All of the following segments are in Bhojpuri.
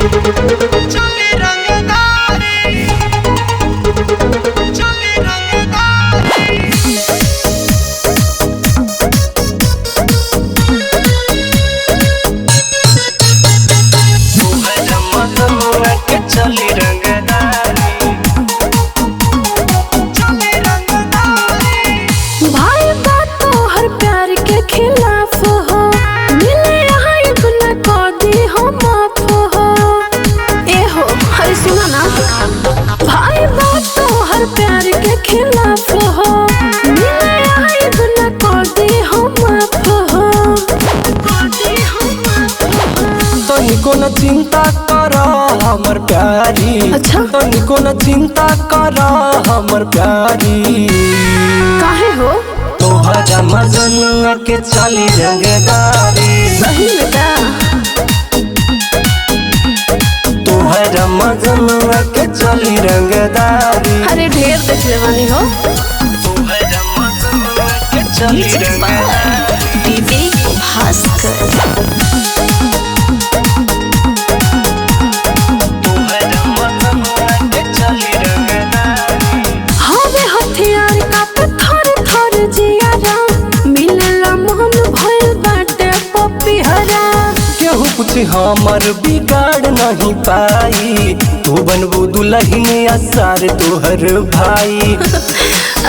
चले रंगदारी, चले रंगदारी। चली रंगदारी, चली रंगदारी। भाई बात तो हर प्यार के खिलाफ हो, मिले यहाँ इतना कौदी हो माफ हो। ए हो हरे सुना ना, भाई बात तो हर प्यार के खिलाफ हो, मिले यहाँ इतना कौदी हो माफ हो, कौदी हो माफ हो। तनिको न चिंता कर हमर प्यारी, अच्छा? तनिको न चिंता कर हमर प्यारी। काहे हो? तोहरा मजनुआ के चली रंगदारी, सही में का? तोहरा मजनुआ के चली रंगदारी। अरे ढेर देख ले बानी हो। तोहरा मजनुआ के चली रंगदारी। विवेक भास्कर। हथियार का पत्थर थर जियारा, मिलला मन भइल बाटे पपिहरा। केहू कुछ हमर बिगाड़ नहीं पाई, तू बनबू दुल्हन असार तोहर भाई।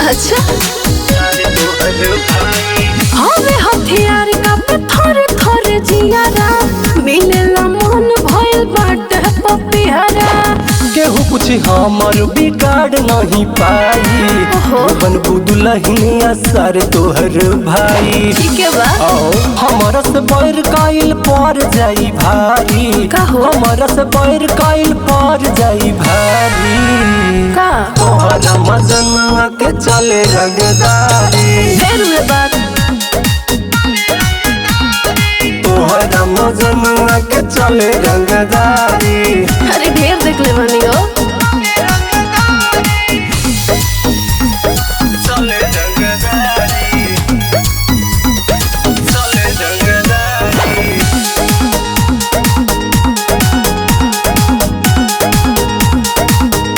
अच्छा तोहर भाई हमें हथियार का पत्थर थर जियारा, मिलला मन भइल बाटे पपिहरा। केहू कुछ हमर बिगाड़ नहीं पाई, ओहो। तू बनबू दुल्हन असार तोहर भाई। ठीक है बा। आओ हमरा से बैर काइल पर जाई भारी, का हो? हमरा से बैर काइल पर जाई भारी। का तोहरा मजनुआ के चले रंगदारी, ढेर में बात। तोहरा मजनुआ के चले रंगदारी। अरे ढेर देख ले बानी हो। चले रंगदारी, चले रंगदारी।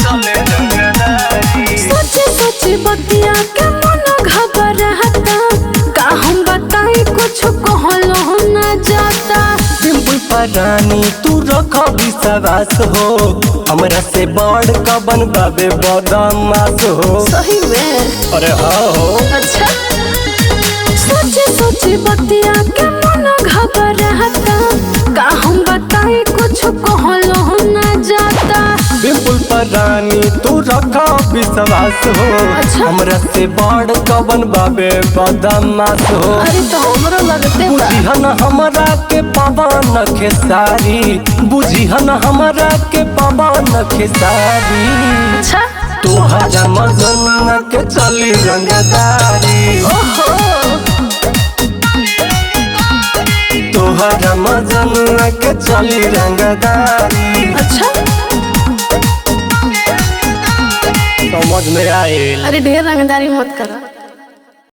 चले रंगदारी। सोचे सोचे बतिया के मन घबराता, का हम बताई कुछ कहलो न जाता। सिंपल परानी तू रख विश्वास हो, हमरा से बड़ कबन बाबे बदमाश हो। सही में? अरे हाँ हो। अच्छा सोचे सोचे बतिया के मन घबराता, का हम बताई कुछ कहलो न जाता। बिल्कुल परानी तू रखा विश्वास हो, अच्छा? हमरा से बड़ कबन बाबे बदमाश हो। अरे तो हमरो लगते बा। बुझिहन हमरा के पवन खेसारी, बुझिहन हमरा के पवन खेसारी। अच्छा तोहरा मजनुआ के चली रंगदारी, ओहो तोहरा मजनुआ के चली रंगदारी। अच्छा समझ में आए? अरे ढेर रंगदारी मत करो।